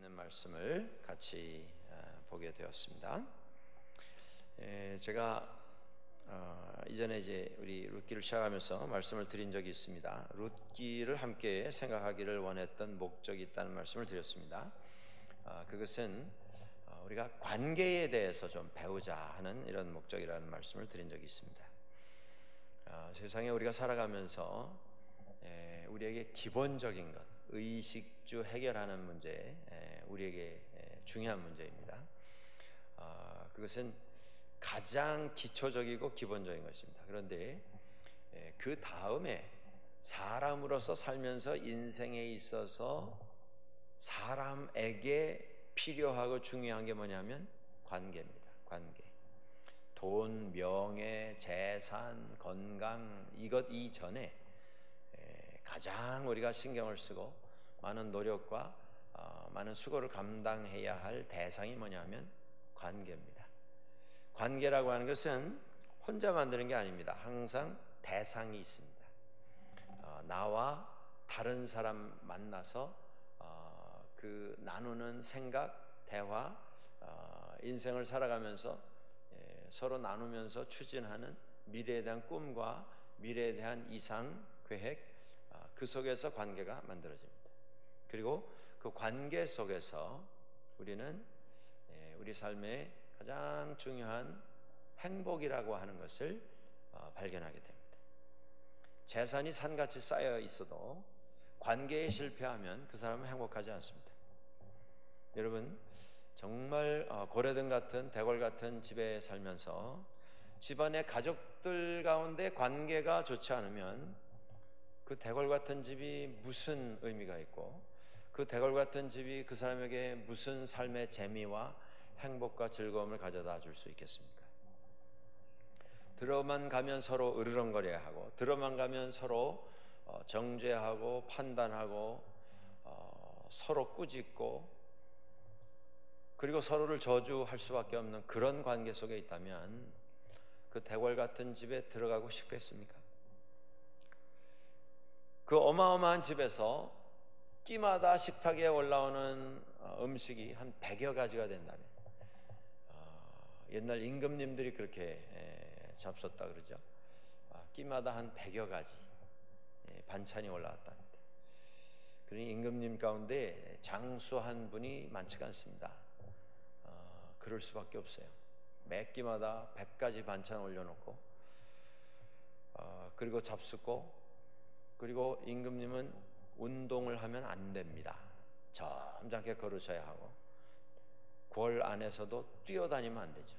있는 말씀을 같이 보게 되었습니다. 제가 이전에 이제 우리 룻기를 시작하면서 말씀을 드린 적이 있습니다. 룻기를 함께 생각하기를 원했던 목적이 있다는 말씀을 드렸습니다. 그것은 우리가 관계에 대해서 좀 배우자 하는 이런 목적이라는 말씀을 드린 적이 있습니다. 세상에 우리가 살아가면서 우리에게 기본적인 것, 의식주 해결하는 문제, 우리에게 중요한 문제입니다. 그것은 가장 기초적이고 기본적인 것입니다. 그런데 그 다음에 사람으로서 살면서 인생에 있어서 사람에게 필요하고 중요한 게 뭐냐면 관계입니다. 관계. 돈, 명예, 재산, 건강 이것 이전에 가장 우리가 신경을 쓰고 많은 노력과 많은 수고를 감당해야 할 대상이 뭐냐면 관계입니다. 관계라고 하는 것은 혼자 만드는 게 아닙니다. 항상 대상이 있습니다. 나와 다른 사람 만나서 그 나누는 생각, 대화, 인생을 살아가면서 서로 나누면서 추진하는 미래에 대한 꿈과 미래에 대한 이상, 계획, 그 속에서 관계가 만들어집니다. 그리고 그 관계 속에서 우리는 우리 삶의 가장 중요한 행복이라고 하는 것을 발견하게 됩니다. 재산이 산같이 쌓여 있어도 관계에 실패하면 그 사람은 행복하지 않습니다. 여러분, 정말 고래등 같은 대궐 같은 집에 살면서 집안의 가족들 가운데 관계가 좋지 않으면 그 대궐 같은 집이 무슨 의미가 있고 그 대궐 같은 집이 그 사람에게 무슨 삶의 재미와 행복과 즐거움을 가져다 줄 수 있겠습니까? 들어만 가면 서로 으르렁거려야 하고 들어만 가면 서로 정죄하고 판단하고 서로 꾸짖고 그리고 서로를 저주할 수밖에 없는 그런 관계 속에 있다면 그 대궐 같은 집에 들어가고 싶겠습니까? 그 어마어마한 집에서 끼마다 식탁에 올라오는 음식이 한 100여 가지가 된다면 옛날 임금님들이 그렇게 잡섰다 그러죠. 끼마다 한 100여 가지 반찬이 올라왔답니다. 그러니 임금님 가운데 장수 한 분이 많지가 않습니다. 그럴 수밖에 없어요. 매 끼마다 100가지 반찬 올려놓고 그리고 잡숫고 그리고 임금님은 운동을 하면 안 됩니다. 점잖게 걸으셔야 하고 궐 안에서도 뛰어다니면 안 되죠.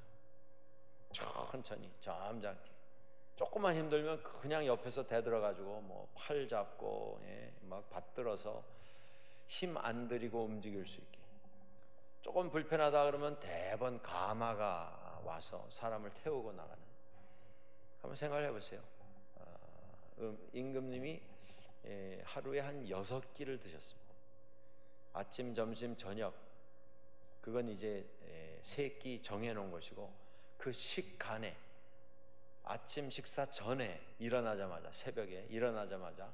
천천히 점잖게 조금만 힘들면 그냥 옆에서 대들어가지고 뭐 팔 잡고 막 받들어서 힘 안 들이고 움직일 수 있게 조금 불편하다 그러면 대번 가마가 와서 사람을 태우고 나가는. 한번 생각해 보세요. 임금님이 하루에 한 6끼를 드셨습니다. 아침, 점심, 저녁 그건 이제 3끼 정해놓은 것이고 그 식간에 아침 식사 전에 일어나자마자 새벽에 일어나자마자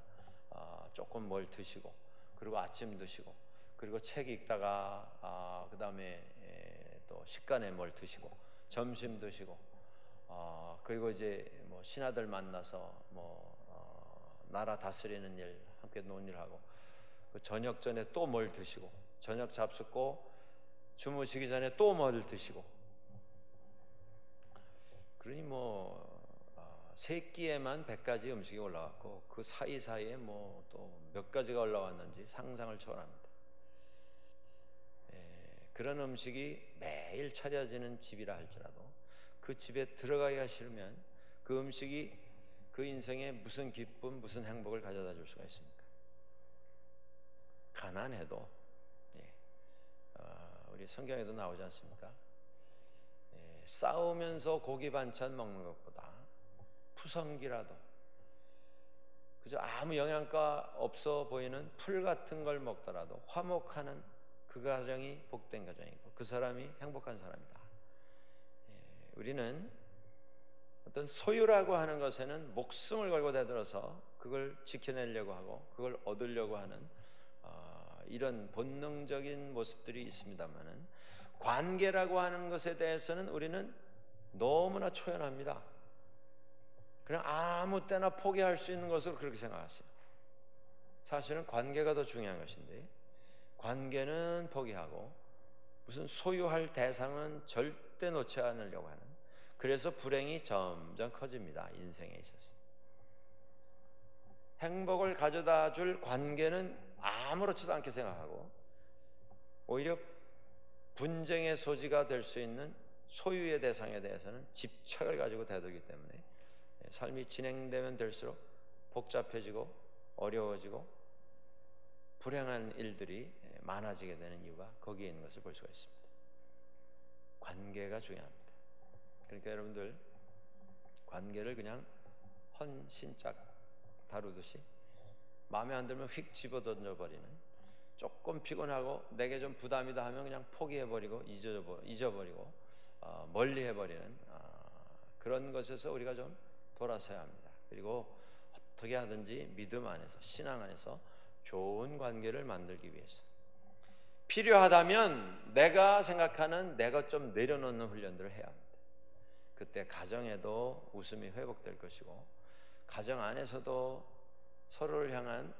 조금 뭘 드시고 그리고 아침 드시고 그리고 책 읽다가 그 다음에 또 식간에 뭘 드시고 점심 드시고 그리고 이제 뭐 신하들 만나서 나라 다스리는 일 함께 논일하고 그 저녁 전에 또 뭘 드시고 저녁 잡숫고 주무시기 전에 또 뭘 드시고 그러니 세 끼에만 100가지 음식이 올라왔고 그 사이사이에 또 몇 가지가 올라왔는지 상상을 초월합니다. 그런 음식이 매일 차려지는 집이라 할지라도 그 집에 들어가기가 싫으면 그 음식이 그 인생에 무슨 기쁨, 무슨 행복을 가져다 줄 수가 있습니까? 가난해도 우리 성경에도 나오지 않습니까? 싸우면서 고기 반찬 먹는 것보다 푸성기라도 그저 아무 영양가 없어 보이는 풀 같은 걸 먹더라도 화목하는 그 가정이 복된 가정이고 그 사람이 행복한 사람이다. 우리는 어떤 소유라고 하는 것에는 목숨을 걸고 대들어서 그걸 지켜내려고 하고 그걸 얻으려고 하는 이런 본능적인 모습들이 있습니다만은 관계라고 하는 것에 대해서는 우리는 너무나 초연합니다. 그냥 아무 때나 포기할 수 있는 것으로 그렇게 생각하세요. 사실은 관계가 더 중요한 것인데 관계는 포기하고 무슨 소유할 대상은 절대 놓지 않으려고 하는, 그래서 불행이 점점 커집니다. 인생에 있어서 행복을 가져다 줄 관계는 아무렇지도 않게 생각하고 오히려 분쟁의 소지가 될 수 있는 소유의 대상에 대해서는 집착을 가지고 대들기 때문에 삶이 진행되면 될수록 복잡해지고 어려워지고 불행한 일들이 많아지게 되는 이유가 거기에 있는 것을 볼 수가 있습니다. 관계가 중요합니다. 그러니까 여러분들 관계를 그냥 헌신짝 다루듯이 마음에 안 들면 휙 집어던져 버리는, 조금 피곤하고 내게 좀 부담이다 하면 그냥 포기해버리고 잊어버리고 멀리해버리는 그런 것에서 우리가 좀 돌아서야 합니다. 그리고 어떻게 하든지 믿음 안에서, 신앙 안에서 좋은 관계를 만들기 위해서 필요하다면 내가 생각하는 내 것 좀 내려놓는 훈련들을 해야 합니다. 그때 가정에도 웃음이 회복될 것이고 가정 안에서도 서로를 향한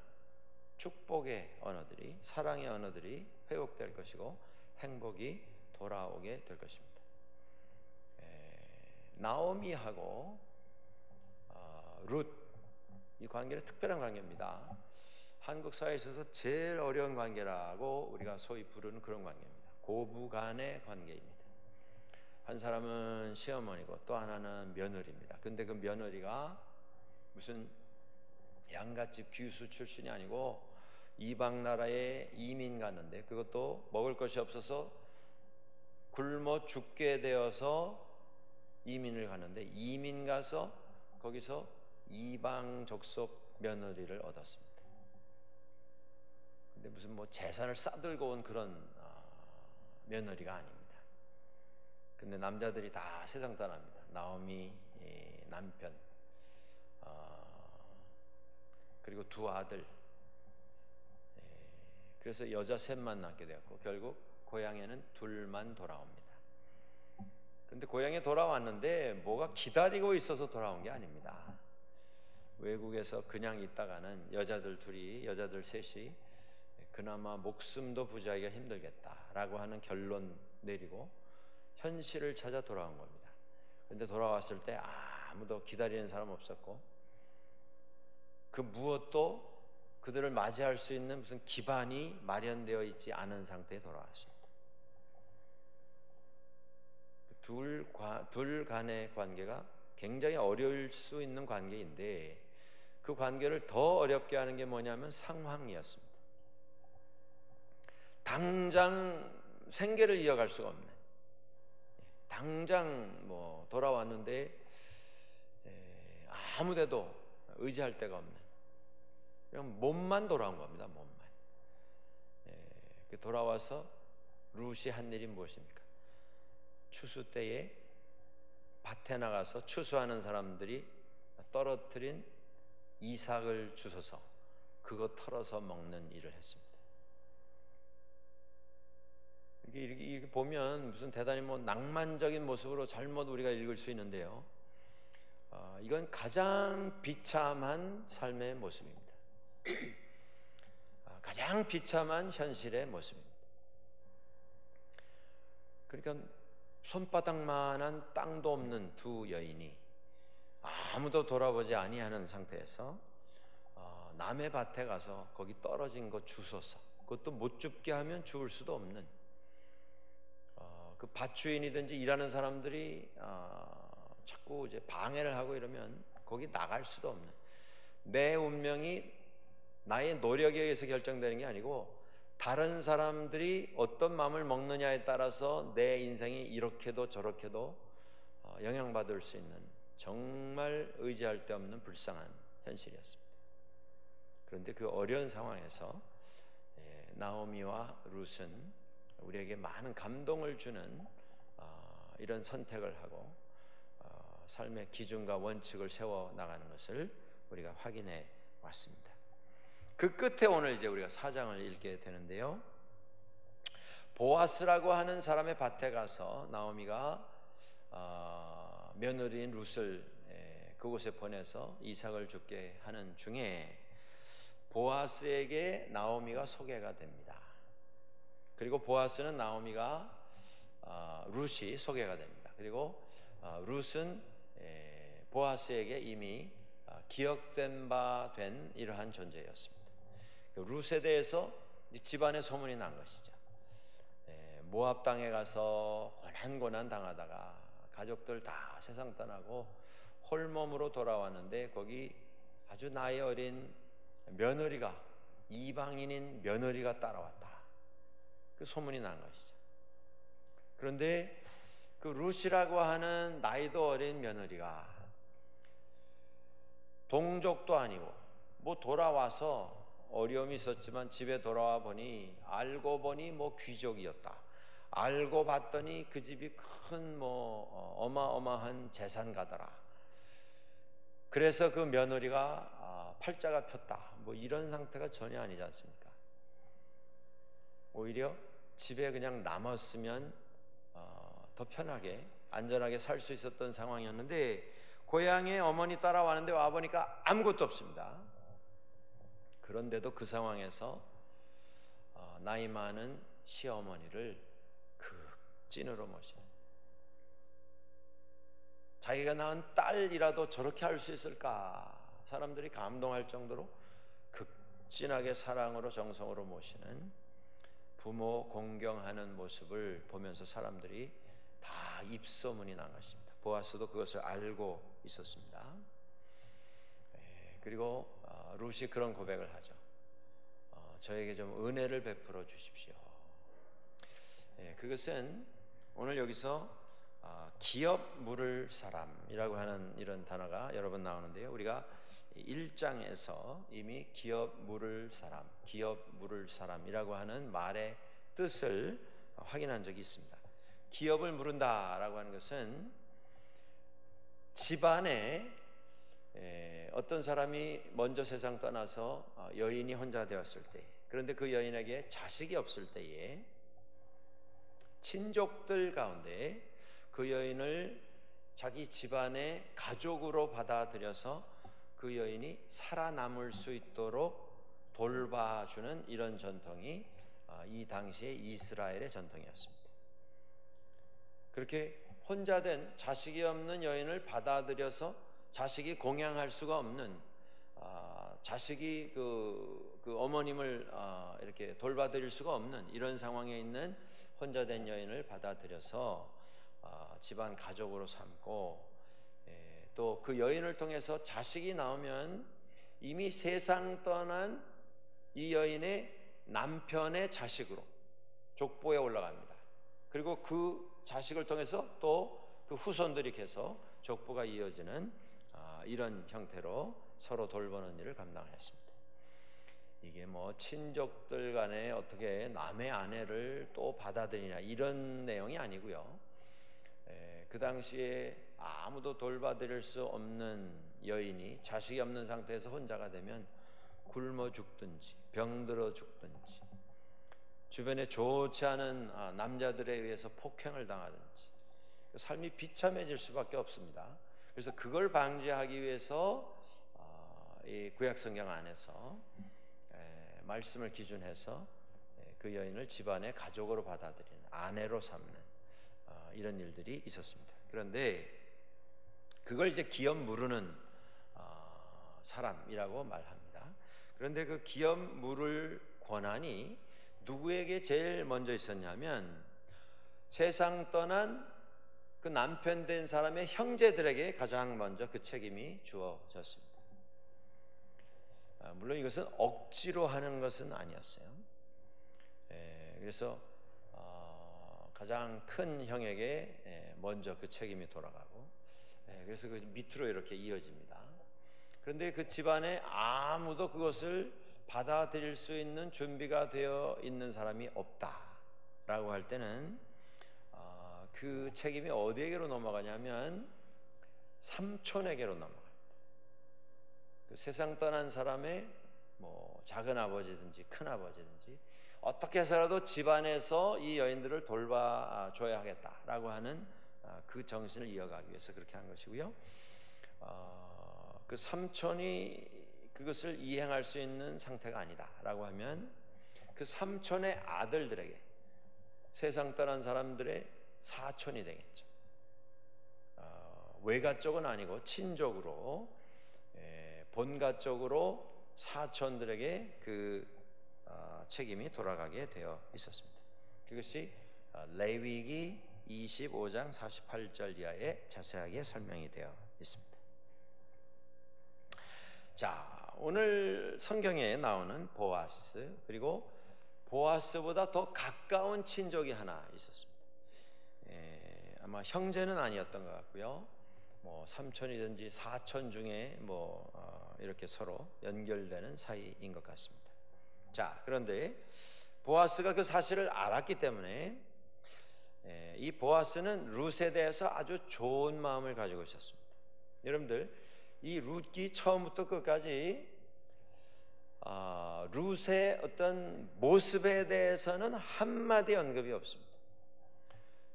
축복의 언어들이, 사랑의 언어들이 회복될 것이고 행복이 돌아오게 될 것입니다. 나오미하고 룻, 이 관계는 특별한 관계입니다. 한국 사회에 있어서 제일 어려운 관계라고 우리가 소위 부르는 그런 관계입니다. 고부 간의 관계입니다. 한 사람은 시어머니고 또 하나는 며느리입니다. 근데 그 며느리가 무슨 양갓집 귀수 출신이 아니고 이방 나라에 이민 갔는데, 그것도 먹을 것이 없어서 굶어 죽게 되어서 이민을 가는데, 이민 가서 거기서 이방 족속 며느리를 얻었습니다. 근데 무슨 뭐 재산을 싸들고 온 그런 며느리가 아닙니다. 근데 남자들이 다 세상 떠납니다. 나오미 남편, 그리고 두 아들, 그래서 여자 셋만 낳게 되었고 결국 고향에는 둘만 돌아옵니다. 그런데 고향에 돌아왔는데 뭐가 기다리고 있어서 돌아온 게 아닙니다. 외국에서 그냥 있다가는 여자들 셋이 그나마 목숨도 부지하기가 힘들겠다라고 하는 결론 내리고 현실을 찾아 돌아온 겁니다. 그런데 돌아왔을 때 아무도 기다리는 사람 없었고 그 무엇도 그들을 맞이할 수 있는 무슨 기반이 마련되어 있지 않은 상태에 돌아왔습니다. 둘 간의 관계가 굉장히 어려울 수 있는 관계인데 그 관계를 더 어렵게 하는 게 뭐냐면 상황이었습니다. 당장 생계를 이어갈 수가 없는, 당장 뭐 돌아왔는데 아무데도 의지할 데가 없는, 그냥 몸만 돌아온 겁니다. 몸만. 돌아와서 룻이 한 일이 무엇입니까? 추수 때에 밭에 나가서 추수하는 사람들이 떨어뜨린 이삭을 주워서 그거 털어서 먹는 일을 했습니다. 이렇게 보면 무슨 대단히 뭐 낭만적인 모습으로 잘못 우리가 읽을 수 있는데요. 이건 가장 비참한 삶의 모습입니다. 가장 비참한 현실의 모습입니다. 그러니까 손바닥만한 땅도 없는 두 여인이 아무도 돌아보지 아니하는 상태에서 남의 밭에 가서 거기 떨어진 거 주워서, 그것도 못 줍게 하면 주울 수도 없는, 그 밭주인이든지 일하는 사람들이 자꾸 이제 방해를 하고 이러면 거기 나갈 수도 없는, 내 운명이 나의 노력에 의해서 결정되는 게 아니고 다른 사람들이 어떤 마음을 먹느냐에 따라서 내 인생이 이렇게도 저렇게도 영향받을 수 있는 정말 의지할 데 없는 불쌍한 현실이었습니다. 그런데 그 어려운 상황에서 나오미와 룻은 우리에게 많은 감동을 주는 이런 선택을 하고 삶의 기준과 원칙을 세워 나가는 것을 우리가 확인해 왔습니다. 그 끝에 오늘 이제 우리가 4장을 읽게 되는데요. 보아스라고 하는 사람의 밭에 가서 나오미가 며느리인 룻을 그곳에 보내서 이삭을 죽게 하는 중에 보아스에게 나오미가 소개가 됩니다. 그리고 보아스는 나오미가 룻이 소개가 됩니다. 그리고 룻은 보아스에게 이미 기억된 바 된 이러한 존재였습니다. 룻에 대해서 집안에 소문이 난 것이죠. 모압 땅에 가서 고난 당하다가 가족들 다 세상 떠나고 홀몸으로 돌아왔는데 거기 아주 나이 어린 며느리가, 이방인인 며느리가 따라왔다. 그 소문이 난 것이죠. 그런데 그 룻이라고 하는 나이도 어린 며느리가 동족도 아니고 뭐 돌아와서 어려움이 있었지만 집에 돌아와 보니 알고 보니 뭐 귀족이었다. 알고 봤더니 그 집이 큰 뭐 어마어마한 재산가더라. 그래서 그 며느리가 팔자가 폈다. 뭐 이런 상태가 전혀 아니지 않습니까? 오히려 집에 그냥 남았으면 더 편하게 안전하게 살 수 있었던 상황이었는데 고향에 어머니 따라왔는데 와보니까 아무것도 없습니다. 그런데도 그 상황에서 나이 많은 시어머니를 극진으로 모시는, 자기가 낳은 딸이라도 저렇게 할 수 있을까 사람들이 감동할 정도로 극진하게 사랑으로 정성으로 모시는 부모 공경하는 모습을 보면서 사람들이 다 입소문이 난 것입니다. 보아스도 그것을 알고 있었습니다. 그리고 룻이 그런 고백을 하죠. 저에게 좀 은혜를 베풀어 주십시오. 그것은 오늘 여기서 기업 물을 사람이라고 하는 이런 단어가 여러 번 나오는데요. 우리가 1장에서 이미 기업 물을 사람이라고 하는 말의 뜻을 확인한 적이 있습니다. 기업을 물은다라고 하는 것은 집안에 어떤 사람이 먼저 세상 떠나서 여인이 혼자 되었을 때, 그런데 그 여인에게 자식이 없을 때에 친족들 가운데 그 여인을 자기 집안의 가족으로 받아들여서 그 여인이 살아남을 수 있도록 돌봐주는 이런 전통이 이 당시의 이스라엘의 전통이었습니다. 그렇게 혼자 된 자식이 없는 여인을 받아들여서 자식이 공양할 수가 없는, 자식이 그 어머님을 이렇게 돌봐드릴 수가 없는 이런 상황에 있는 혼자 된 여인을 받아들여서 집안 가족으로 삼고, 또 그 여인을 통해서 자식이 나오면 이미 세상 떠난 이 여인의 남편의 자식으로 족보에 올라갑니다. 그리고 그 자식을 통해서 또 그 후손들이 계속 족보가 이어지는 이런 형태로 서로 돌보는 일을 감당했습니다. 이게 뭐 친족들 간에 어떻게 남의 아내를 또 받아들이냐 이런 내용이 아니고요. 그 당시에 아무도 돌봐드릴 수 없는 여인이 자식이 없는 상태에서 혼자가 되면 굶어 죽든지 병들어 죽든지 주변에 좋지 않은 남자들에 의해서 폭행을 당하든지 삶이 비참해질 수밖에 없습니다. 그래서 그걸 방지하기 위해서 이 구약 성경 안에서 말씀을 기준해서 그 여인을 집안의 가족으로 받아들이는, 아내로 삼는 이런 일들이 있었습니다. 그런데 그걸 이제 기업 물으는 사람이라고 말합니다. 그런데 그 기업 물을 권한이 누구에게 제일 먼저 있었냐면 세상 떠난 그 남편 된 사람의 형제들에게 가장 먼저 그 책임이 주어졌습니다. 물론 이것은 억지로 하는 것은 아니었어요. 그래서 가장 큰 형에게 먼저 그 책임이 돌아가고, 그래서 그 밑으로 이렇게 이어집니다. 그런데 그 집안에 아무도 그것을 받아들일 수 있는 준비가 되어 있는 사람이 없다라고 할 때는 그 책임이 어디에게로 넘어가냐면 삼촌에게로 넘어갑니다. 그 세상 떠난 사람의 뭐 작은 아버지든지 큰 아버지든지 어떻게 해서라도 집안에서 이 여인들을 돌봐줘야 하겠다라고 하는 그 정신을 이어가기 위해서 그렇게 한 것이고요. 그 삼촌이 그것을 이행할 수 있는 상태가 아니다라고 하면 그 삼촌의 아들들에게 세상 떠난 사람들의 사촌이 되겠죠. 외가 쪽은 아니고 친족으로, 본가 쪽으로 사촌들에게 그 책임이 돌아가게 되어 있었습니다. 그것이 레위기 25장 48절 이하에 자세하게 설명이 되어 있습니다. 자, 오늘 성경에 나오는 보아스, 그리고 보아스보다 더 가까운 친족이 하나 있었습니다. 아마 형제는 아니었던 것 같고요. 뭐 삼촌이든지 사촌 중에 이렇게 서로 연결되는 사이인 것 같습니다. 자, 그런데 보아스가 그 사실을 알았기 때문에 이 보아스는 룻에 대해서 아주 좋은 마음을 가지고 있었습니다. 여러분들, 이 룻기 처음부터 끝까지 룻의 어떤 모습에 대해서는 한마디 언급이 없습니다.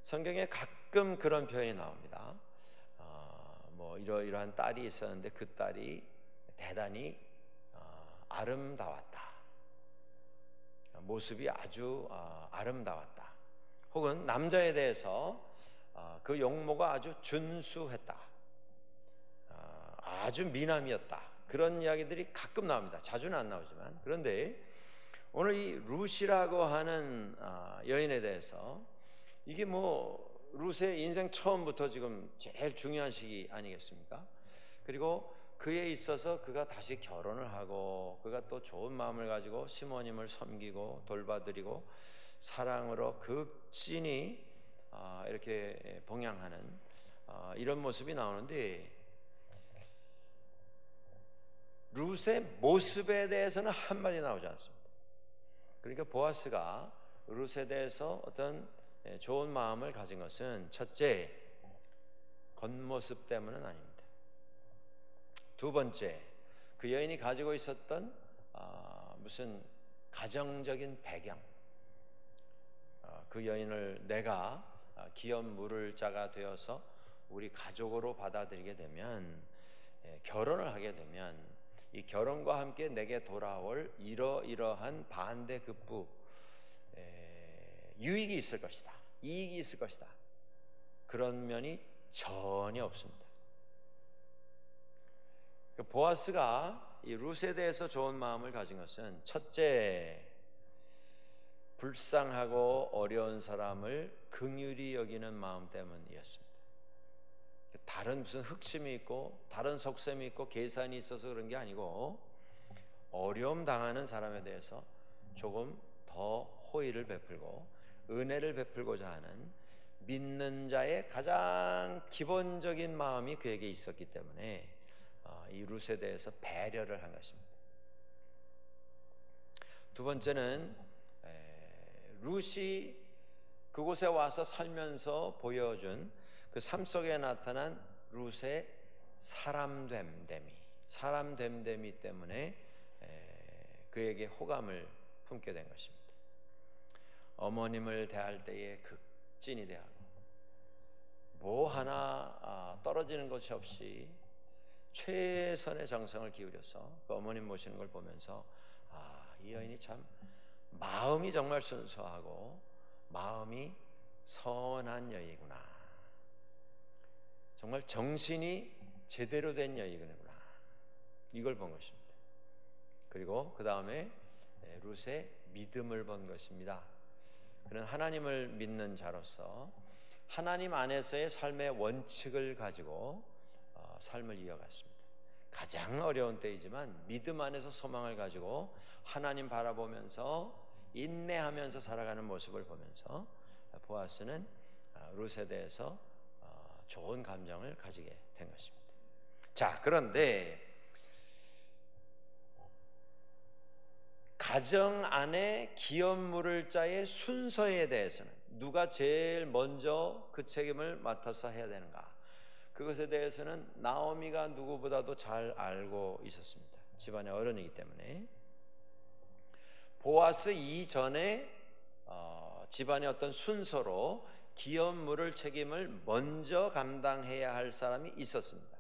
성경에 가끔 그런 표현이 나옵니다. 뭐 이러이러한 딸이 있었는데 그 딸이 대단히 아름다웠다. 모습이 아주 아름다웠다. 혹은 남자에 대해서 그 용모가 아주 준수했다. 아주 미남이었다. 그런 이야기들이 가끔 나옵니다. 자주는 안 나오지만. 그런데 오늘 이 룻이라고 하는 여인에 대해서 이게 뭐 룻의 인생 처음부터 지금 제일 중요한 시기 아니겠습니까? 그리고 그에 있어서 그가 다시 결혼을 하고 그가 또 좋은 마음을 가지고 시모님을 섬기고 돌봐드리고 사랑으로 극진히 이렇게 봉양하는 이런 모습이 나오는데, 룻의 모습에 대해서는 한마디 나오지 않습니다. 그러니까 보아스가 룻에 대해서 어떤 좋은 마음을 가진 것은 첫째, 겉모습 때문은 아닙니다. 두 번째, 그 여인이 가지고 있었던 무슨 가정적인 배경, 그 여인을 내가 기업 물을 자가 되어서 우리 가족으로 받아들이게 되면, 결혼을 하게 되면 이 결혼과 함께 내게 돌아올 이러이러한 반대급부 유익이 있을 것이다, 이익이 있을 것이다, 그런 면이 전혀 없습니다. 보아스가 이 룻에 대해서 좋은 마음을 가진 것은 첫째, 불쌍하고 어려운 사람을 긍휼히 여기는 마음 때문이었습니다. 다른 무슨 흑심이 있고 다른 속셈이 있고 계산이 있어서 그런 게 아니고, 어려움 당하는 사람에 대해서 조금 더 호의를 베풀고 은혜를 베풀고자 하는 믿는 자의 가장 기본적인 마음이 그에게 있었기 때문에 이 룻에 대해서 배려를 한 것입니다. 두 번째는 룻이 그곳에 와서 살면서 보여준 그 삶 속에 나타난 룻의 사람됨됨이 때문에 그에게 호감을 품게 된 것입니다. 어머님을 대할 때에 극진히 대하고 뭐 하나 떨어지는 것이 없이 최선의 정성을 기울여서 그 어머님 모시는 걸 보면서 이 여인이 참 마음이 정말 순수하고 마음이 선한 여인이구나, 정말 정신이 제대로 된 여인이구나, 이걸 본 것입니다. 그리고 그 다음에 룻의 믿음을 본 것입니다. 그는 하나님을 믿는 자로서 하나님 안에서의 삶의 원칙을 가지고 삶을 이어갔습니다. 가장 어려운 때이지만 믿음 안에서 소망을 가지고 하나님 바라보면서 인내하면서 살아가는 모습을 보면서 보아스는 룻에 대해서 좋은 감정을 가지게 된 것입니다. 자, 그런데 가정 안에 기업 물을 자의 순서에 대해서는 누가 제일 먼저 그 책임을 맡아서 해야 되는가, 그것에 대해서는 나오미가 누구보다도 잘 알고 있었습니다. 집안의 어른이기 때문에. 보아스 이전에 집안의 어떤 순서로 기업 물을 책임을 먼저 감당해야 할 사람이 있었습니다.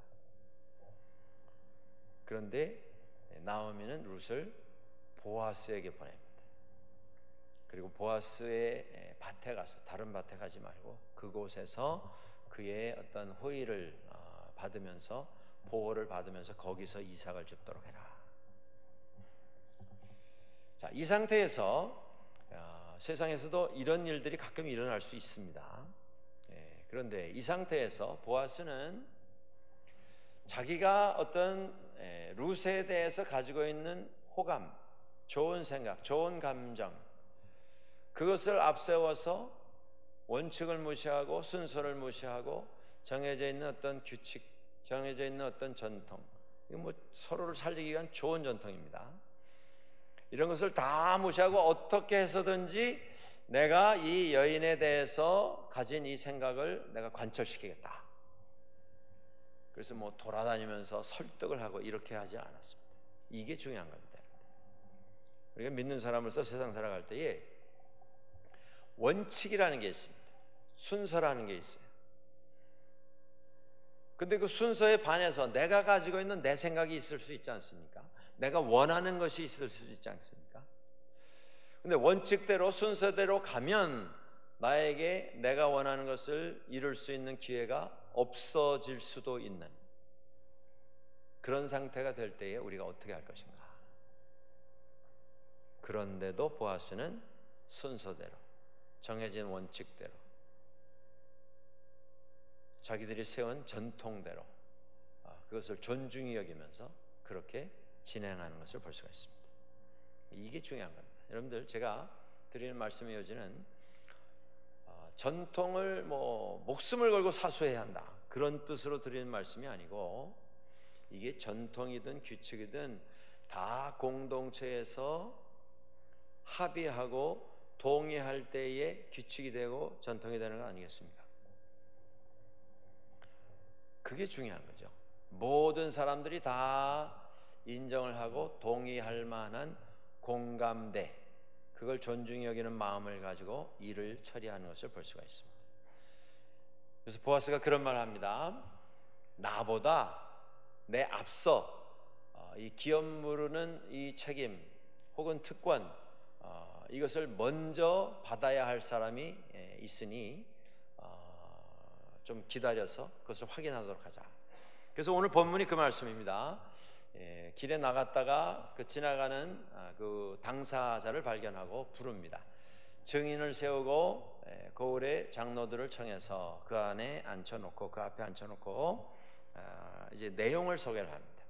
그런데 나오미는 룻을 보아스에게 보냅니다. 그리고 보아스의 밭에 가서, 다른 밭에 가지 말고 그곳에서 그의 어떤 호의를 받으면서, 보호를 받으면서 거기서 이삭을 줍도록 해라. 자, 이 상태에서 세상에서도 이런 일들이 가끔 일어날 수 있습니다. 그런데 이 상태에서 보아스는 자기가 어떤 룻에 대해서 가지고 있는 호감, 좋은 생각, 좋은 감정, 그것을 앞세워서 원칙을 무시하고 순서를 무시하고 정해져 있는 어떤 규칙, 정해져 있는 어떤 전통, 이거 뭐 서로를 살리기 위한 좋은 전통입니다. 이런 것을 다 무시하고 어떻게 해서든지 내가 이 여인에 대해서 가진 이 생각을 내가 관철시키겠다. 그래서 뭐 돌아다니면서 설득을 하고 이렇게 하지 않았습니다. 이게 중요한 겁니다. 우리가 믿는 사람으로서 세상 살아갈 때에 원칙이라는 게 있습니다. 순서라는 게 있어요. 근데 그 순서에 반해서 내가 가지고 있는 내 생각이 있을 수 있지 않습니까? 내가 원하는 것이 있을 수 있지 않습니까? 근데 원칙대로 순서대로 가면 나에게 내가 원하는 것을 이룰 수 있는 기회가 없어질 수도 있는 그런 상태가 될 때에 우리가 어떻게 할 것인가? 그런데도 보아스는 순서대로, 정해진 원칙대로, 자기들이 세운 전통대로 그것을 존중히 여기면서 그렇게 진행하는 것을 볼 수가 있습니다. 이게 중요한 겁니다. 여러분들, 제가 드리는 말씀의 요지는 전통을 목숨을 걸고 사수해야 한다, 그런 뜻으로 드리는 말씀이 아니고, 이게 전통이든 규칙이든 다 공동체에서 합의하고 동의할 때에 규칙이 되고 전통이 되는 거 아니겠습니까? 그게 중요한 거죠. 모든 사람들이 다 인정을 하고 동의할 만한 공감대, 그걸 존중히 여기는 마음을 가지고 일을 처리하는 것을 볼 수가 있습니다. 그래서 보아스가 그런 말을 합니다. 나보다 내 앞서 이 기업 무르는 이 책임 혹은 특권, 이것을 먼저 받아야 할 사람이 있으니 좀 기다려서 그것을 확인하도록 하자. 그래서 오늘 본문이 그 말씀입니다. 길에 나갔다가 그 지나가는 그 당사자를 발견하고 부릅니다. 증인을 세우고 거울에 장로들을 청해서 그 안에 앉혀놓고, 그 앞에 앉혀놓고 이제 내용을 소개를 합니다.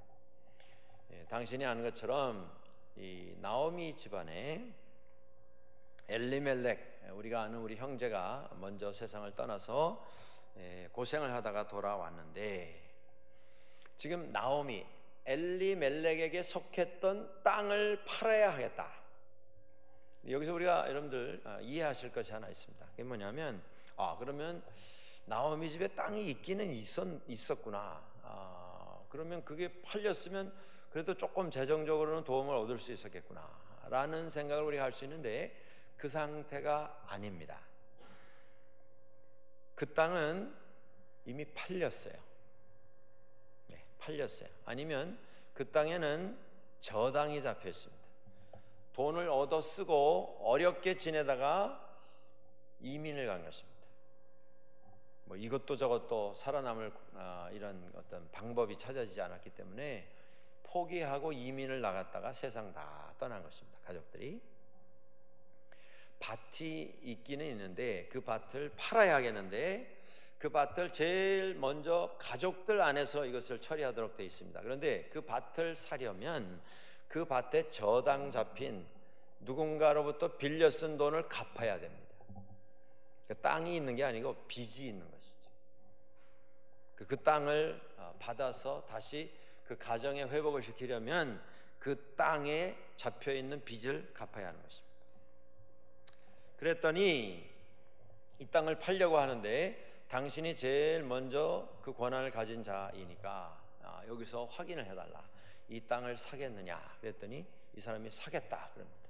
당신이 아는 것처럼 이 나오미 집안에 엘리멜렉, 우리가 아는 우리 형제가 먼저 세상을 떠나서 고생을 하다가 돌아왔는데, 지금 나오미, 엘리멜렉에게 속했던 땅을 팔아야 하겠다. 여기서 우리가 여러분들 이해하실 것이 하나 있습니다. 그게 뭐냐면, 그러면 나오미 집에 땅이 있기는 있었구나. 그러면 그게 팔렸으면 그래도 조금 재정적으로는 도움을 얻을 수 있었겠구나 라는 생각을 우리가 할 수 있는데, 그 상태가 아닙니다. 그 땅은 이미 팔렸어요. 팔렸어요. 아니면 그 땅에는 저당이 잡혀 있습니다. 돈을 얻어 쓰고 어렵게 지내다가 이민을 간 것입니다. 이것도 저것도 살아남을 이런 어떤 방법이 찾아지지 않았기 때문에 포기하고 이민을 나갔다가 세상 다 떠난 것입니다. 가족들이. 밭이 있기는 있는데 그 밭을 팔아야 하겠는데, 그 밭을 제일 먼저 가족들 안에서 이것을 처리하도록 되어 있습니다. 그런데 그 밭을 사려면 그 밭에 저당 잡힌 누군가로부터 빌려 쓴 돈을 갚아야 됩니다. 땅이 있는 게 아니고 빚이 있는 것이죠. 그 땅을 받아서 다시 그 가정에 회복을 시키려면 그 땅에 잡혀 있는 빚을 갚아야 하는 것입니다. 그랬더니 이 땅을 팔려고 하는데, 당신이 제일 먼저 그 권한을 가진 자이니까 여기서 확인을 해달라. 이 땅을 사겠느냐? 그랬더니 이 사람이 사겠다 그럽니다.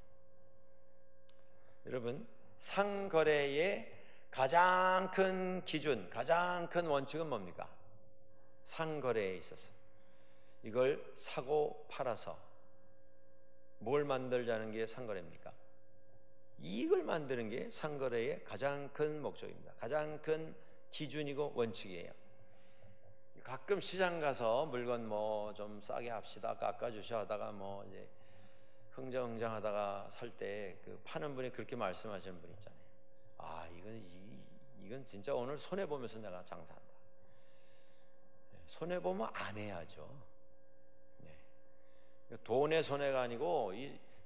여러분, 상거래의 가장 큰 기준, 가장 큰 원칙은 뭡니까? 상거래에 있어서 이걸 사고 팔아서 뭘 만들자는 게 상거래입니까? 이익을 만드는 게 상거래의 가장 큰 목적입니다. 가장 큰 기준이고 원칙이에요. 가끔 시장 가서 물건 뭐 좀 싸게 합시다, 깎아주셔 하다가 뭐 이제 흥정흥정하다가 살 때 그 파는 분이 그렇게 말씀하시는 분 있잖아요. 아, 이건 진짜 오늘 손해 보면서 내가 장사한다. 손해 보면 안 해야죠. 돈의 손해가 아니고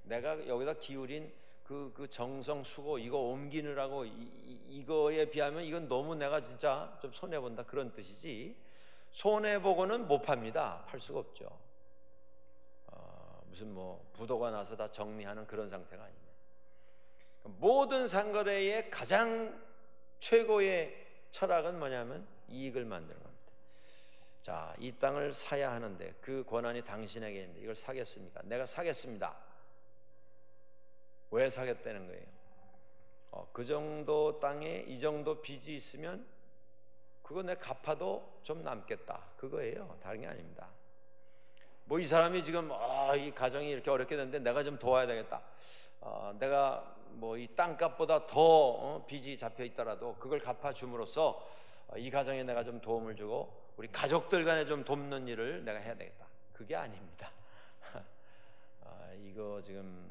내가 여기다 기울인 그 정성 수고 이거 옮기느라고 이거에 비하면 이건 너무 내가 진짜 좀 손해 본다 그런 뜻이지. 손해 보고는 못 팝니다. 팔 수가 없죠. 무슨 뭐 부도가 나서 다 정리하는 그런 상태가 아닙니다. 모든 상거래의 가장 최고의 철학은 뭐냐면 이익을 만드는 겁니다. 자, 이 땅을 사야 하는데 그 권한이 당신에게 있는데 이걸 사겠습니까? 내가 사겠습니다. 왜 사겠다는 거예요? 그 정도 땅에 이 정도 빚이 있으면 그거 내가 갚아도 좀 남겠다, 그거예요. 다른 게 아닙니다. 뭐 이 사람이 지금 이 가정이 이렇게 어렵게 됐는데 내가 좀 도와야 되겠다. 내가 뭐 이 땅값보다 더 빚이 잡혀 있더라도 그걸 갚아줌으로써 이 가정에 내가 좀 도움을 주고 우리 가족들 간에 좀 돕는 일을 내가 해야 되겠다, 그게 아닙니다. 이거 지금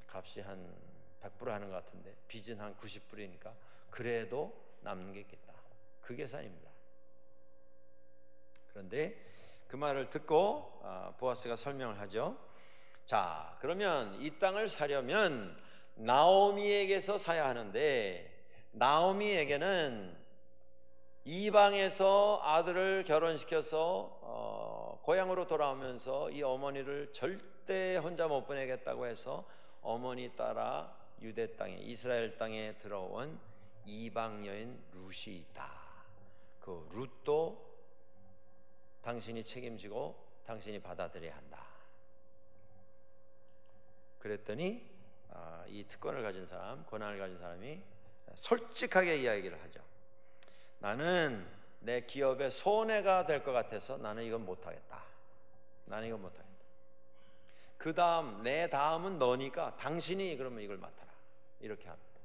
값이 한 100불 하는 것 같은데 빚은 한 90불이니까 그래도 남는 게 있겠다, 그 계산입니다. 그런데 그 말을 듣고 보아스가 설명을 하죠. 자, 그러면 이 땅을 사려면 나오미에게서 사야 하는데 나오미에게는 이방에서 아들을 결혼시켜서 고향으로 돌아오면서 이 어머니를 절대 혼자 못 보내겠다고 해서 어머니 따라 유대 땅에, 이스라엘 땅에 들어온 이방 여인 룻이 있다. 그 룻도 당신이 책임지고 당신이 받아들여야 한다. 그랬더니 이 특권을 가진 사람, 권한을 가진 사람이 솔직하게 이야기를 하죠. 나는 내 기업에 손해가 될 것 같아서 나는 이건 못하겠다. 나는 이건 못하겠다. 그 다음, 내 다음은 너니까 당신이 그러면 이걸 맡아라, 이렇게 합니다.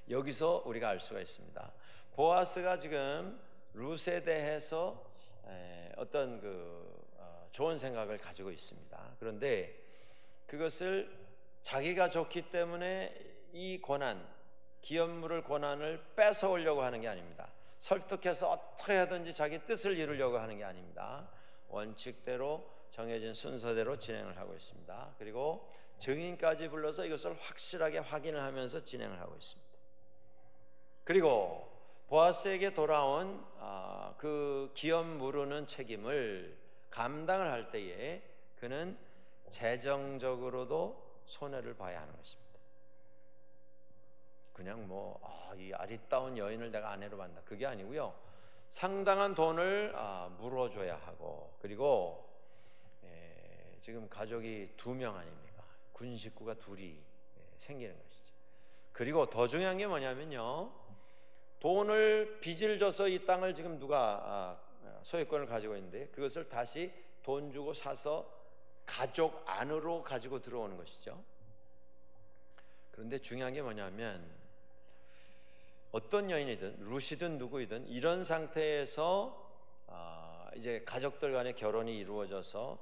여기서 우리가 알 수가 있습니다. 보아스가 지금 룻에 대해서 어떤 좋은 생각을 가지고 있습니다. 그런데 그것을 자기가 좋기 때문에 이 권한, 기업 물을 권한을 뺏어오려고 하는 게 아닙니다. 설득해서 어떻게 하든지 자기 뜻을 이루려고 하는 게 아닙니다. 원칙대로 정해진 순서대로 진행을 하고 있습니다. 그리고 증인까지 불러서 이것을 확실하게 확인을 하면서 진행을 하고 있습니다. 그리고 보아스에게 돌아온 그 기업 무르는 책임을 감당을 할 때에 그는 재정적으로도 손해를 봐야 하는 것입니다. 그냥 이 아리따운 여인을 내가 아내로 받는다, 그게 아니고요. 상당한 돈을 물어줘야 하고, 그리고 지금 가족이 2명 아닙니까? 군 식구가 둘이 생기는 것이죠. 그리고 더 중요한 게 뭐냐면요, 돈을 빚을 줘서 이 땅을 지금 누가 소유권을 가지고 있는데 그것을 다시 돈 주고 사서 가족 안으로 가지고 들어오는 것이죠. 그런데 중요한 게 뭐냐면 어떤 여인이든 룻이든 누구이든 이런 상태에서 이제 가족들 간의 결혼이 이루어져서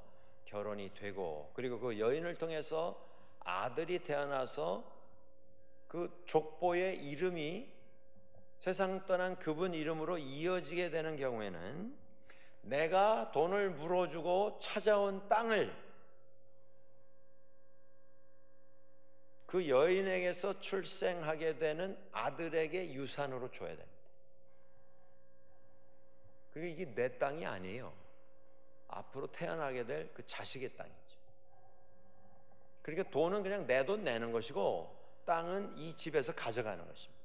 결혼이 되고, 그리고 그 여인을 통해서 아들이 태어나서 그 족보의 이름이 세상 떠난 그분 이름으로 이어지게 되는 경우에는 내가 돈을 물어주고 찾아온 땅을 그 여인에게서 출생하게 되는 아들에게 유산으로 줘야 됩니다. 그리고 이게 내 땅이 아니에요. 앞으로 태어나게 될 그 자식의 땅이죠. 그러니까 돈은 그냥 내 돈 내는 것이고 땅은 이 집에서 가져가는 것입니다.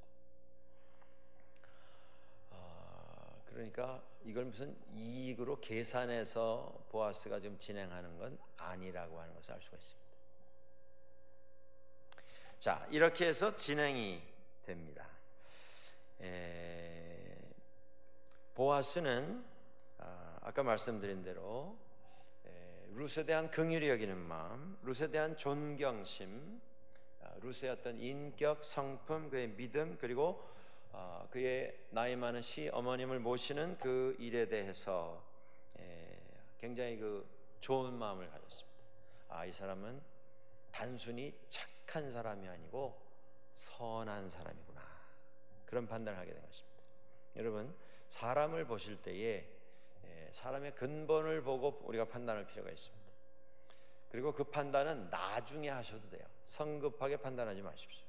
그러니까 이걸 무슨 이익으로 계산해서 보아스가 지금 진행하는 건 아니라고 하는 것을 알 수가 있습니다. 자, 이렇게 해서 진행이 됩니다. 보아스는 아까 말씀드린 대로 룻에 대한 긍휼히 여기는 마음, 룻에 대한 존경심, 룻의 어떤 인격, 성품, 그의 믿음, 그리고 그의 나이 많은 시어머님을 모시는 그 일에 대해서 굉장히 그 좋은 마음을 가졌습니다. 이 사람은 단순히 착한 사람이 아니고 선한 사람이구나, 그런 판단을 하게 된 것입니다. 여러분, 사람을 보실 때에 사람의 근본을 보고 우리가 판단할 필요가 있습니다. 그리고 그 판단은 나중에 하셔도 돼요. 성급하게 판단하지 마십시오.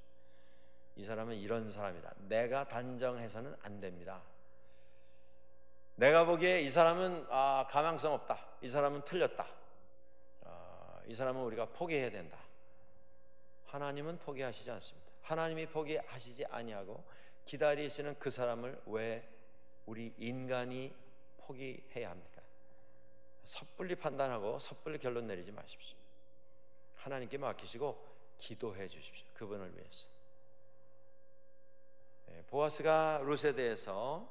이 사람은 이런 사람이다, 내가 단정해서는 안 됩니다. 내가 보기에 이 사람은 가망성 없다, 이 사람은 틀렸다, 이 사람은 우리가 포기해야 된다. 하나님은 포기하시지 않습니다. 하나님이 포기하시지 아니하고 기다리시는 그 사람을 왜 우리 인간이 포기해야 합니까? 섣불리 판단하고 섣불리 결론 내리지 마십시오. 하나님께 맡기시고 기도해 주십시오. 그분을 위해서. 보아스가 룻에 대해서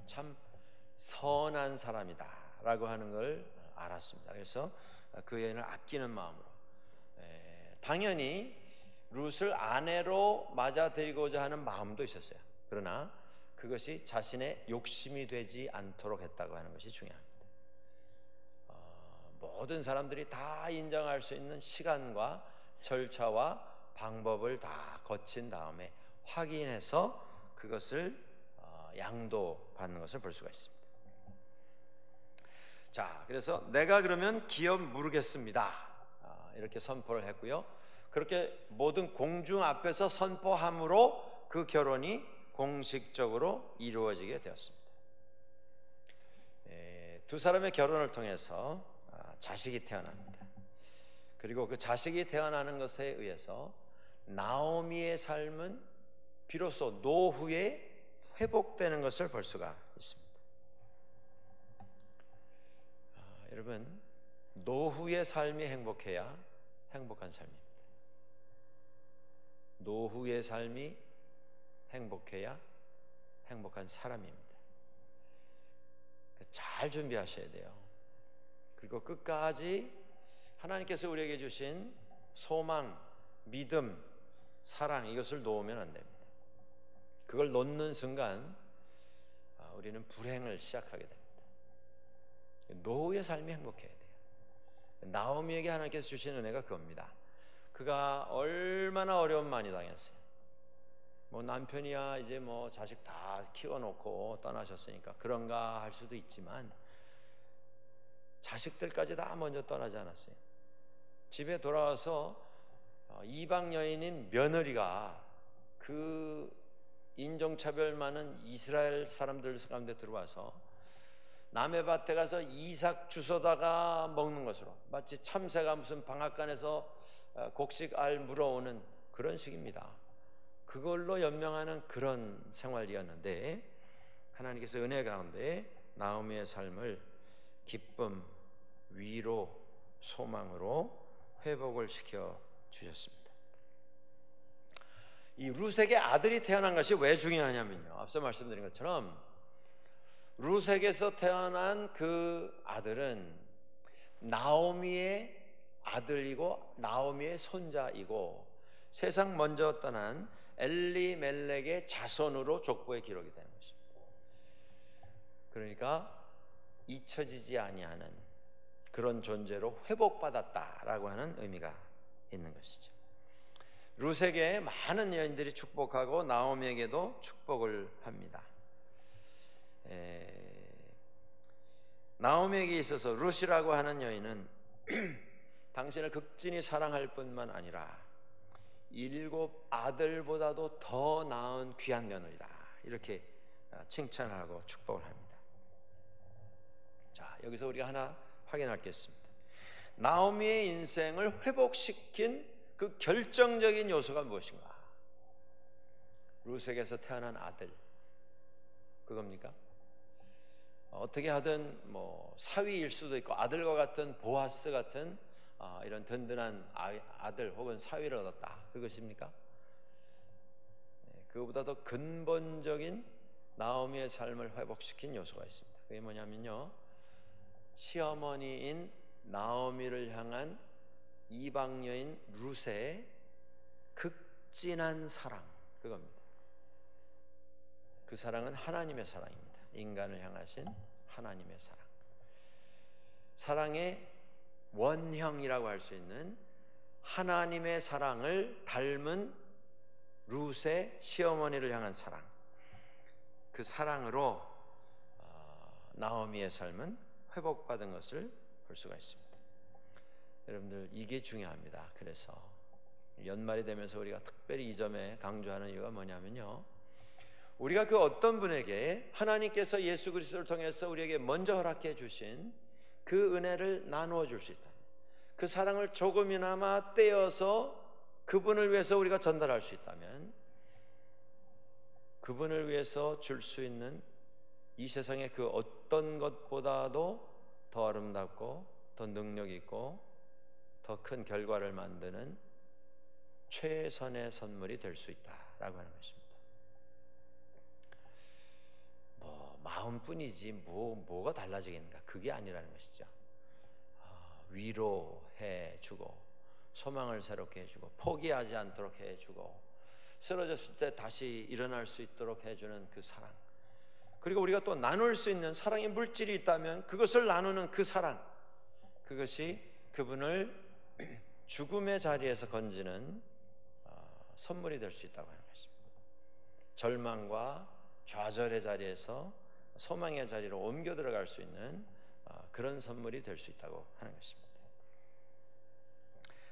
참 선한 사람이다 라고 하는 걸 알았습니다. 그래서 그 여인을 아끼는 마음으로, 당연히 룻을 아내로 맞아들이고자 하는 마음도 있었어요. 그러나 그것이 자신의 욕심이 되지 않도록 했다고 하는 것이 중요합니다. 모든 사람들이 다 인정할 수 있는 시간과 절차와 방법을 다 거친 다음에 확인해서 그것을 양도받는 것을 볼 수가 있습니다. 자, 그래서 내가 그러면 기업 물으겠습니다, 이렇게 선포를 했고요. 그렇게 모든 공중 앞에서 선포함으로 그 결혼이 공식적으로 이루어지게 되었습니다. 두 사람의 결혼을 통해서 자식이 태어납니다. 그리고 그 자식이 태어나는 것에 의해서 나오미의 삶은 비로소 노후에 회복되는 것을 볼 수가 있습니다. 여러분, 노후의 삶이 행복해야 행복한 삶입니다. 노후의 삶이 행복해야 행복한 사람입니다. 잘 준비하셔야 돼요. 그리고 끝까지 하나님께서 우리에게 주신 소망, 믿음, 사랑, 이것을 놓으면 안 됩니다. 그걸 놓는 순간 우리는 불행을 시작하게 됩니다. 노후의 삶이 행복해야 돼요. 나오미에게 하나님께서 주신 은혜가 그겁니다. 그가 얼마나 어려움 많이 당했어요. 남편이야 이제 자식 다 키워놓고 떠나셨으니까 그런가 할 수도 있지만 자식들까지 다 먼저 떠나지 않았어요. 집에 돌아와서 이방 여인인 며느리가 그 인종차별 많은 이스라엘 사람들 가운데 들어와서 남의 밭에 가서 이삭 주워다가 먹는 것으로, 마치 참새가 무슨 방앗간에서 곡식 알 물어오는 그런 식입니다. 그걸로 연명하는 그런 생활이었는데 하나님께서 은혜 가운데 나오미의 삶을 기쁨, 위로, 소망으로 회복을 시켜 주셨습니다. 이 룻에게 아들이 태어난 것이 왜 중요하냐면요, 앞서 말씀드린 것처럼 룻에게서 태어난 그 아들은 나오미의 아들이고 나오미의 손자이고 세상 먼저 떠난 엘리멜렉의 자손으로 족보에 기록이 되는 것입니다. 그러니까 잊혀지지 아니하는 그런 존재로 회복받았다라고 하는 의미가 있는 것이죠. 룻에게 많은 여인들이 축복하고 나오미에게도 축복을 합니다. 나오미에게 있어서 룻이라고 하는 여인은 당신을 극진히 사랑할 뿐만 아니라 7 아들보다도 더 나은 귀한 며느리다, 이렇게 칭찬하고 축복을 합니다. 자, 여기서 우리가 하나 확인할 게 있습니다. 나오미의 인생을 회복시킨 그 결정적인 요소가 무엇인가? 룻에게서 태어난 아들, 그겁니까? 어떻게 하든 사위일 수도 있고 아들과 같은 보아스 같은 이런 든든한 아들 혹은 사위를 얻었다, 그것입니까? 그거보다 더 근본적인 나오미의 삶을 회복시킨 요소가 있습니다. 그게 뭐냐면요, 시어머니인 나오미를 향한 이방 여인 룻의 극진한 사랑, 그겁니다. 그 사랑은 하나님의 사랑입니다. 인간을 향하신 하나님의 사랑. 사랑의 원형이라고 할 수 있는 하나님의 사랑을 닮은 룻의 시어머니를 향한 사랑, 그 사랑으로 나오미의 삶은 회복받은 것을 볼 수가 있습니다. 여러분들, 이게 중요합니다. 그래서 연말이 되면서 우리가 특별히 이 점에 강조하는 이유가 뭐냐면요, 우리가 그 어떤 분에게 하나님께서 예수 그리스도를 통해서 우리에게 먼저 허락해 주신 그 은혜를 나누어 줄 수 있다, 그 사랑을 조금이나마 떼어서 그분을 위해서 우리가 전달할 수 있다면, 그분을 위해서 줄 수 있는 이 세상의 그 어떤 것보다도 더 아름답고 더 능력 있고 더 큰 결과를 만드는 최선의 선물이 될 수 있다라고 하는 것입니다. 마음뿐이지 뭐가 달라지겠는가, 그게 아니라는 것이죠. 위로해 주고 소망을 새롭게 해주고 포기하지 않도록 해주고 쓰러졌을 때 다시 일어날 수 있도록 해주는 그 사랑, 그리고 우리가 또 나눌 수 있는 사랑의 물질이 있다면 그것을 나누는 그 사랑, 그것이 그분을 죽음의 자리에서 건지는 선물이 될 수 있다고 하는 것입니다. 절망과 좌절의 자리에서 소망의 자리로 옮겨 들어갈 수 있는 그런 선물이 될 수 있다고 하는 것입니다.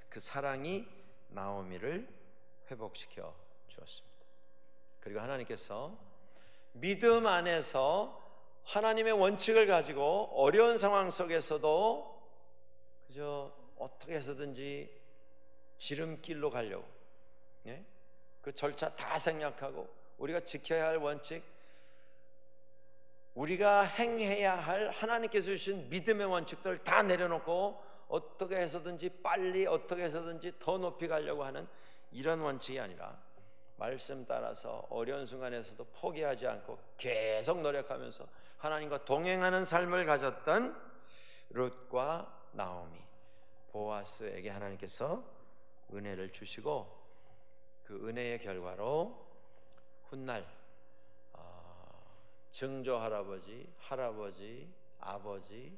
그 사랑이 나오미를 회복시켜 주었습니다. 그리고 하나님께서 믿음 안에서 하나님의 원칙을 가지고 어려운 상황 속에서도 그저 어떻게 해서든지 지름길로 가려고, 그 절차 다 생략하고 우리가 지켜야 할 원칙, 우리가 행해야 할 하나님께서 주신 믿음의 원칙들 다 내려놓고 어떻게 해서든지 빨리, 어떻게 해서든지 더 높이 가려고 하는 이런 원칙이 아니라 말씀 따라서 어려운 순간에서도 포기하지 않고 계속 노력하면서 하나님과 동행하는 삶을 가졌던 룻과 나오미, 보아스에게 하나님께서 은혜를 주시고, 그 은혜의 결과로 훗날 증조 할아버지, 할아버지, 아버지,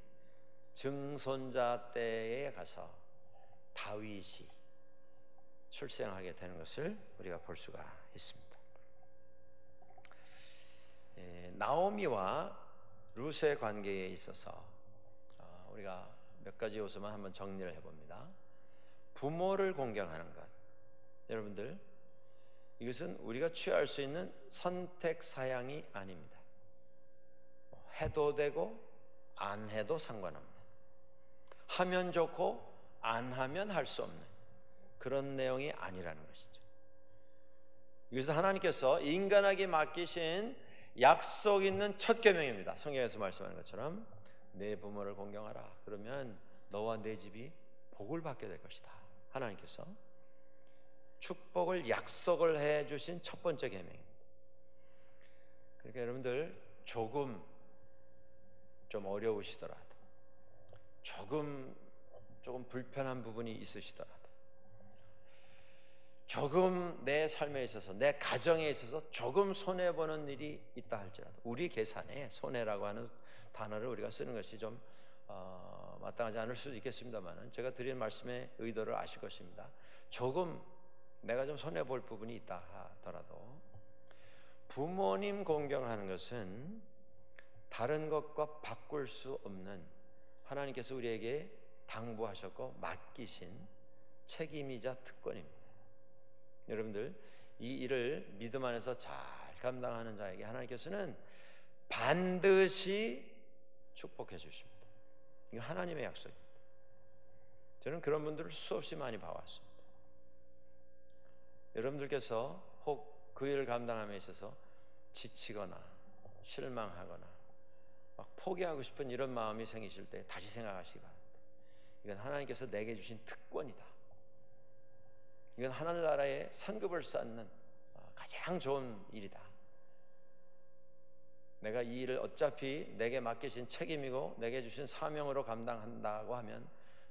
증손자 때에 가서 다윗이 출생하게 되는 것을 우리가 볼 수가 있습니다. 나오미와 룻의 관계에 있어서 우리가 몇 가지 요소만 한번 정리를 해봅니다. 부모를 공경하는 것, 여러분들, 이것은 우리가 취할 수 있는 선택 사양이 아닙니다. 해도 되고 안 해도 상관없는, 하면 좋고 안 하면 할 수 없는 그런 내용이 아니라는 것이죠. 여기서 하나님께서 인간에게 맡기신 약속 있는 첫 계명입니다. 성경에서 말씀하는 것처럼 내 부모를 공경하라, 그러면 너와 내 집이 복을 받게 될 것이다. 하나님께서 축복을 약속을 해주신 첫 번째 계명입니다. 그러니까 여러분들, 조금 좀 어려우시더라도, 조금 불편한 부분이 있으시더라도, 조금 내 삶에 있어서, 내 가정에 있어서 조금 손해보는 일이 있다 할지라도, 우리 계산에 손해라고 하는 단어를 우리가 쓰는 것이 좀 마땅하지 않을 수도 있겠습니다만, 제가 드린 말씀의 의도를 아실 것입니다. 조금 내가 좀 손해볼 부분이 있다 하더라도 부모님 공경하는 것은 다른 것과 바꿀 수 없는 하나님께서 우리에게 당부하셨고 맡기신 책임이자 특권입니다. 여러분들, 이 일을 믿음 안에서 잘 감당하는 자에게 하나님께서는 반드시 축복해 주십니다. 이거 하나님의 약속입니다. 저는 그런 분들을 수없이 많이 봐왔습니다. 여러분들께서 혹 그 일을 감당함에 있어서 지치거나 실망하거나 막 포기하고 싶은 이런 마음이 생기실 때 다시 생각하시기 바랍니다. 이건 하나님께서 내게 주신 특권이다. 이건 하늘나라의 상급을 쌓는 가장 좋은 일이다. 내가 이 일을 어차피 내게 맡기신 책임이고 내게 주신 사명으로 감당한다고 하면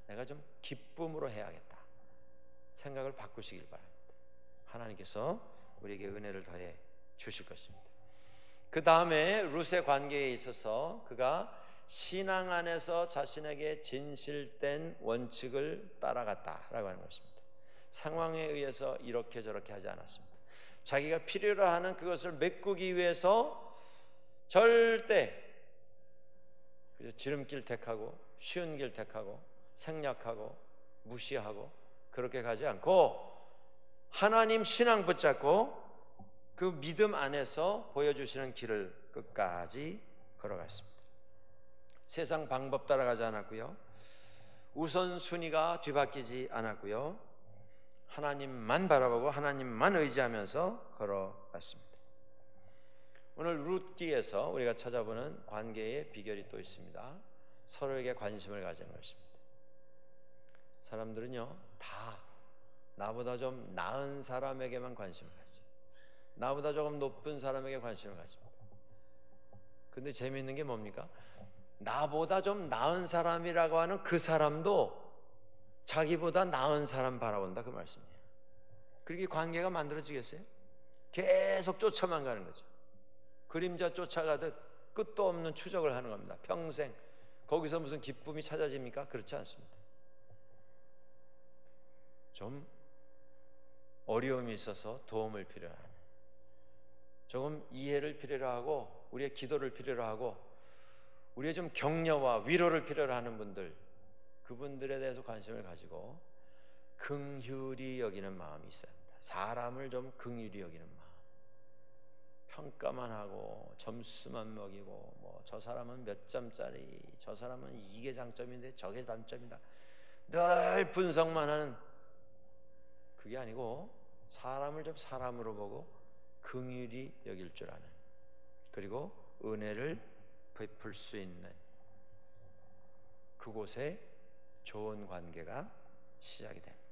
내가 좀 기쁨으로 해야겠다. 생각을 바꾸시길 바랍니다. 하나님께서 우리에게 은혜를 더해 주실 것입니다. 그 다음에 룻의 관계에 있어서 그가 신앙 안에서 자신에게 진실된 원칙을 따라갔다라고 하는 것입니다. 상황에 의해서 이렇게 저렇게 하지 않았습니다. 자기가 필요로 하는 그것을 메꾸기 위해서 절대 지름길 택하고 쉬운 길 택하고 생략하고 무시하고 그렇게 가지 않고 하나님 신앙 붙잡고 그 믿음 안에서 보여주시는 길을 끝까지 걸어갔습니다. 세상 방법 따라가지 않았고요. 우선순위가 뒤바뀌지 않았고요. 하나님만 바라보고 하나님만 의지하면서 걸어갔습니다. 오늘 룻기에서 우리가 찾아보는 관계의 비결이 또 있습니다. 서로에게 관심을 가지는 것입니다. 사람들은요, 다 나보다 좀 나은 사람에게만 관심을 가지죠. 나보다 조금 높은 사람에게 관심을 가집니다. 근데 재미있는 게 뭡니까? 나보다 좀 나은 사람이라고 하는 그 사람도 자기보다 나은 사람 바라본다, 그 말씀이에요. 그렇게 관계가 만들어지겠어요? 계속 쫓아만 가는 거죠. 그림자 쫓아가듯 끝도 없는 추적을 하는 겁니다. 평생. 거기서 무슨 기쁨이 찾아집니까? 그렇지 않습니다. 좀 어려움이 있어서 도움을 필요로 하는, 조금 이해를 필요로 하고 우리의 기도를 필요로 하고 우리의 좀 격려와 위로를 필요로 하는 분들, 그분들에 대해서 관심을 가지고 긍휼히 여기는 마음이 있어야 합니다. 사람을 좀 긍휼히 여기는 마음. 평가만 하고 점수만 먹이고 뭐 저 사람은 몇 점짜리, 저 사람은 이게 장점인데 저게 단점이다, 늘 분석만 하는, 그게 아니고 사람을 좀 사람으로 보고 긍휼히 여길 줄 아는, 그리고 은혜를 베풀 수 있는 그곳에 좋은 관계가 시작이 됩니다.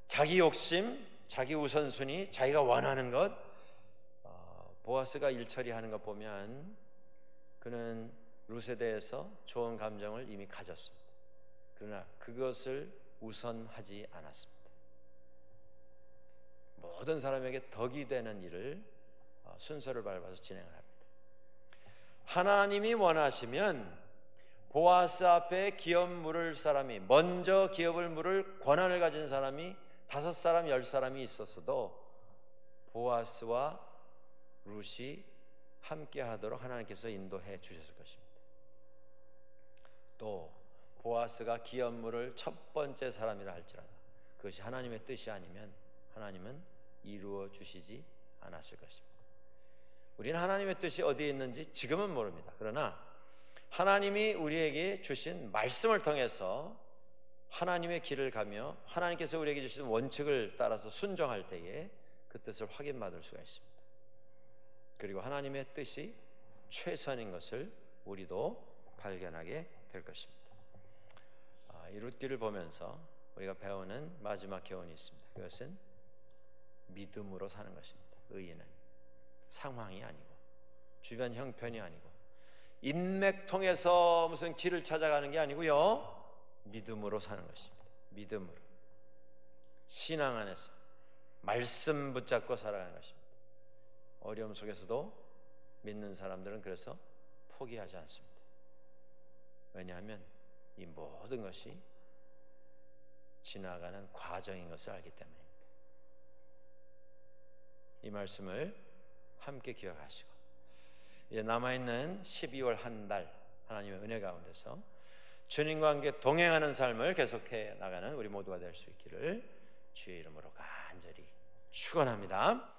자기 욕심, 자기 우선순위, 자기가 원하는 것, 보아스가 일처리하는 것 보면 그는 룻에 대해서 좋은 감정을 이미 가졌습니다. 그러나 그것을 우선하지 않았습니다. 모든 사람에게 덕이 되는 일을 순서를 밟아서 진행을 합니다. 하나님이 원하시면 보아스 앞에 기업 물을 사람이, 먼저 기업을 물을 권한을 가진 사람이 5사람, 10사람이 있었어도 보아스와 룻이 함께 하도록 하나님께서 인도해 주셨을 것입니다. 또 보아스가 기업 물을 첫 번째 사람이라 할지라도 그것이 하나님의 뜻이 아니면 하나님은 이루어 주시지 않았을 것입니다. 우리는 하나님의 뜻이 어디에 있는지 지금은 모릅니다. 그러나 하나님이 우리에게 주신 말씀을 통해서 하나님의 길을 가며 하나님께서 우리에게 주신 원칙을 따라서 순종할 때에 그 뜻을 확인받을 수가 있습니다. 그리고 하나님의 뜻이 최선인 것을 우리도 발견하게 될 것입니다. 이 룻기를 보면서 우리가 배우는 마지막 교훈이 있습니다. 그것은 믿음으로 사는 것입니다. 의인은 상황이 아니고 주변 형편이 아니고 인맥 통해서 무슨 길을 찾아가는 게 아니고요, 믿음으로 사는 것입니다. 믿음으로, 신앙 안에서 말씀 붙잡고 살아가는 것입니다. 어려움 속에서도 믿는 사람들은 그래서 포기하지 않습니다. 왜냐하면 이 모든 것이 지나가는 과정인 것을 알기 때문입니다. 이 말씀을 함께 기억하시고 이제 남아있는 12월 한 달 하나님의 은혜 가운데서 주님과 함께 동행하는 삶을 계속해 나가는 우리 모두가 될 수 있기를 주의 이름으로 간절히 축원합니다.